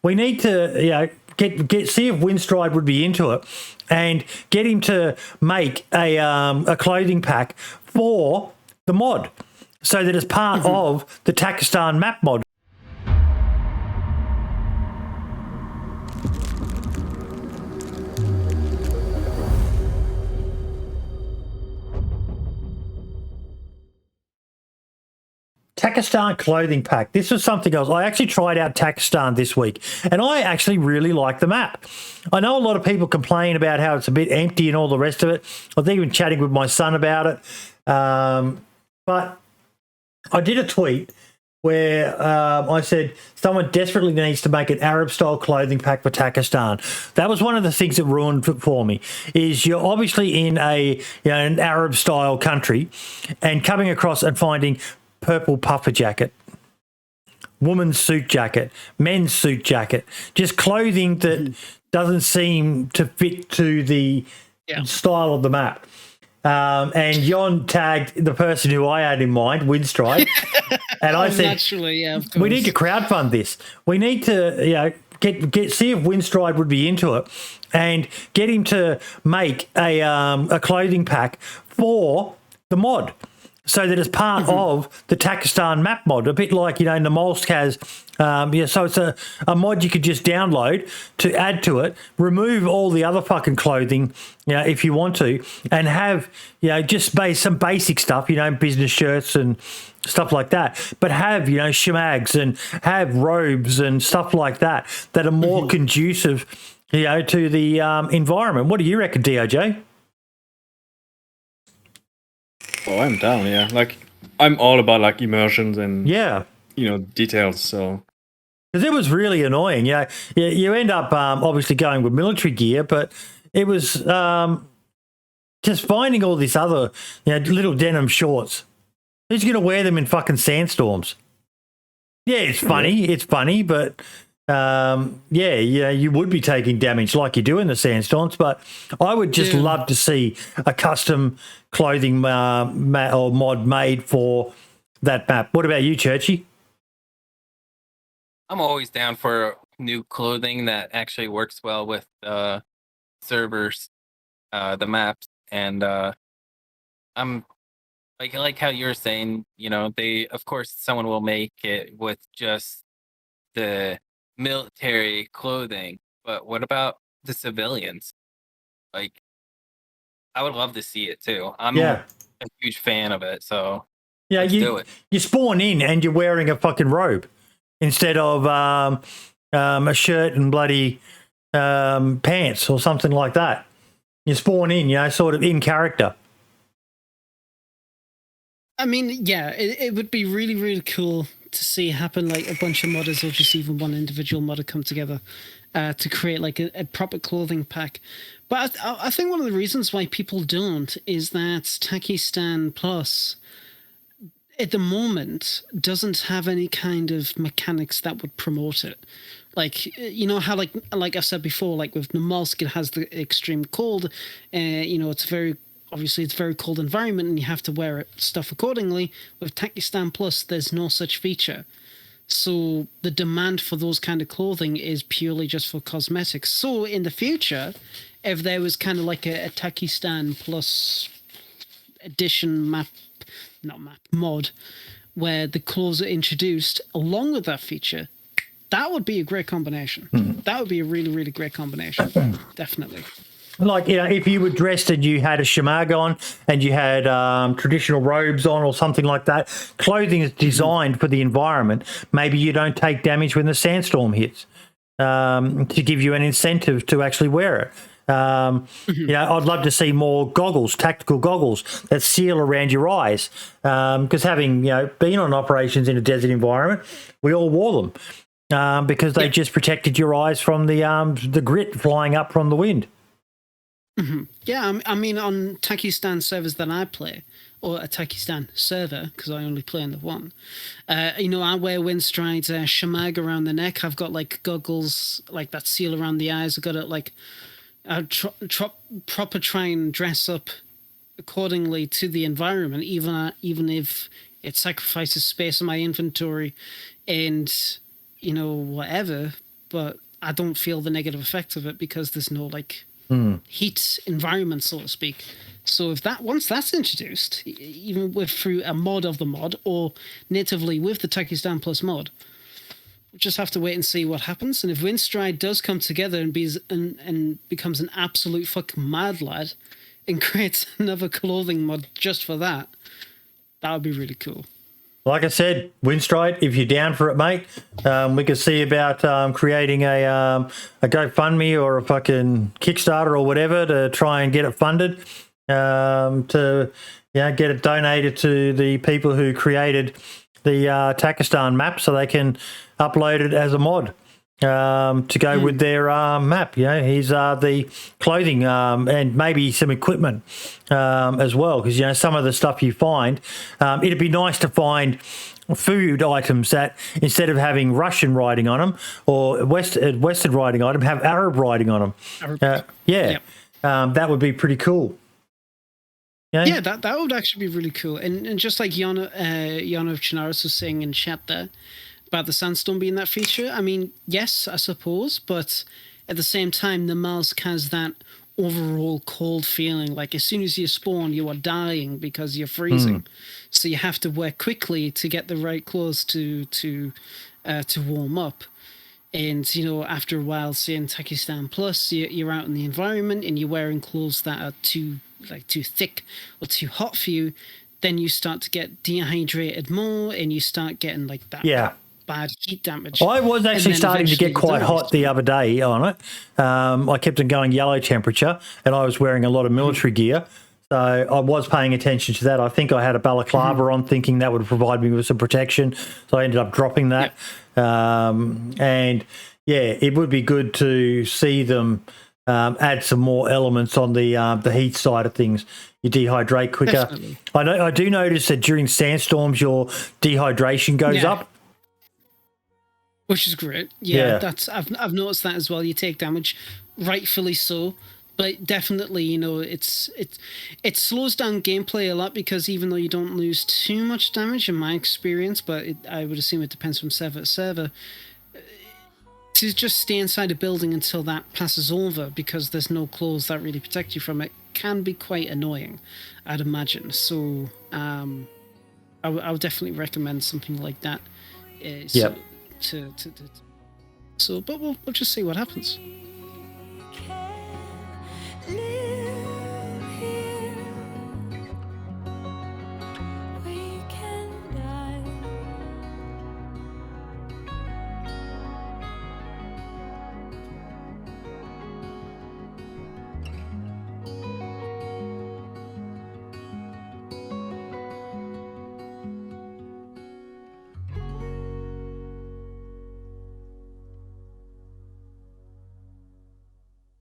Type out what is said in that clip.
We need to, get see if Windstride would be into it, and get him to make a clothing pack for the mod, so that it's part of the Takistan map mod. Takistan clothing pack. This was something else. I actually tried out Takistan this week, and I actually really like the map. I know a lot of people complain about how it's a bit empty and all the rest of it. I was even chatting with my son about it. But I did a tweet where I said someone desperately needs to make an Arab-style clothing pack for Takistan. That was one of the things that ruined it for me. Is you're obviously in an Arab-style country, and coming across and finding purple puffer jacket, woman's suit jacket, men's suit jacket, just clothing that doesn't seem to fit to the style of the map. And Yon tagged the person who I had in mind, Windstride, and I said, naturally, of course, we need to crowdfund this. We need to, see if Windstride would be into it, and get him to make a clothing pack for the mod, so that it's part of the Takistan map mod, a bit like, Namolsk has. So it's a mod you could just download to add to it, remove all the other fucking clothing, if you want to, and have, just some basic stuff, business shirts and stuff like that, but have, shemags and have robes and stuff like that are more conducive, to the environment. What do you reckon, DOJ? Oh, I'm down, yeah. Like, I'm all about, like, immersions and, details, so. Because it was really annoying. You end up obviously going with military gear, but it was just finding all this other, little denim shorts. Who's going to wear them in fucking sandstorms? Yeah, it's funny, but you would be taking damage like you do in the sandstorms, but I would just love to see a custom clothing or mod made for that map. What about you, Churchy? I'm always down for new clothing that actually works well with servers, the maps, and I'm like how you're saying, they, of course, someone will make it with just the military clothing, but what about the civilians? Like, I would love to see it too. I'm a huge fan of it, so let's do it. You spawn in and you're wearing a fucking robe instead of a shirt and bloody pants or something like that. You spawn in, sort of in character. I mean, it would be really, really cool to see happen, like a bunch of modders or just even one individual modder come together to create like a proper clothing pack. But I think one of the reasons why people don't is that Takistan Plus at the moment doesn't have any kind of mechanics that would promote it. Like, how like I said before, like with Namolsk, it has the extreme cold. It's a very cold environment and you have to wear stuff accordingly. With Takistan Plus, there's no such feature. So the demand for those kind of clothing is purely just for cosmetics. So in the future, if there was kind of like a Takistan Plus edition mod, where the clothes are introduced along with that feature, that would be a great combination. That would be a really, really great combination. Definitely. Like, if you were dressed and you had a shemag on and you had traditional robes on or something like that, clothing is designed for the environment. Maybe you don't take damage when the sandstorm hits, to give you an incentive to actually wear it. I'd love to see more goggles, tactical goggles that seal around your eyes. Because having, been on operations in a desert environment, we all wore them because they just protected your eyes from the grit flying up from the wind. Yeah, I mean, on Takistan servers that I play, or a Takistan server, because I only play on the one, I wear Windstride's shemag around the neck. I've got, like, goggles, like, that seal around the eyes. I've got it, like, proper try and dress up accordingly to the environment, even if it sacrifices space in my inventory and, whatever. but I don't feel the negative effects of it because there's no like heat environment, so to speak. So if once that's introduced, even through a mod of the mod or natively with the Takistan Plus mod, we'll just have to wait and see what happens. And if Windstride does come together and becomes an absolute fucking mad lad and creates another clothing mod just for that, that would be really cool. Like I said, Windstride, if you're down for it, mate, we could see about creating a GoFundMe or a fucking Kickstarter or whatever to try and get it funded, to get it donated to the people who created the Takistan map so they can upload it as a mod to go with their map. Here's the clothing and maybe some equipment as well, because some of the stuff you find, it'd be nice to find food items that instead of having Russian writing on them or Western writing on them, have Arab writing on them. That would be pretty cool. Yeah, that would actually be really cool. And just like Yana of Chinaris was saying in chat there about the sandstone being that feature, I mean, yes, I suppose, but at the same time, the Malsk has that overall cold feeling. Like as soon as you spawn, you are dying because you're freezing. So you have to work quickly to get the right clothes to warm up. And, after a while, say in Takistan Plus, you're out in the environment and you're wearing clothes that are too thick or too hot for you, then you start to get dehydrated more and you start getting like that bad heat damage. I was actually starting to get quite hot the other day on it. I kept on going yellow temperature and I was wearing a lot of military gear. So I was paying attention to that. I think I had a balaclava on thinking that would provide me with some protection. So I ended up dropping that. And it would be good to see them add some more elements on the heat side of things. You dehydrate quicker. Definitely. I do notice that during sandstorms your dehydration goes up, which is great. That's I've noticed that as well. You take damage, rightfully so, but definitely it slows down gameplay a lot because even though you don't lose too much damage in my experience, but I would assume it depends from server to server. To just stay inside a building until that passes over because there's no clothes that really protect you from it can be quite annoying, I'd imagine. So I would definitely recommend something like that. But we'll just see what happens.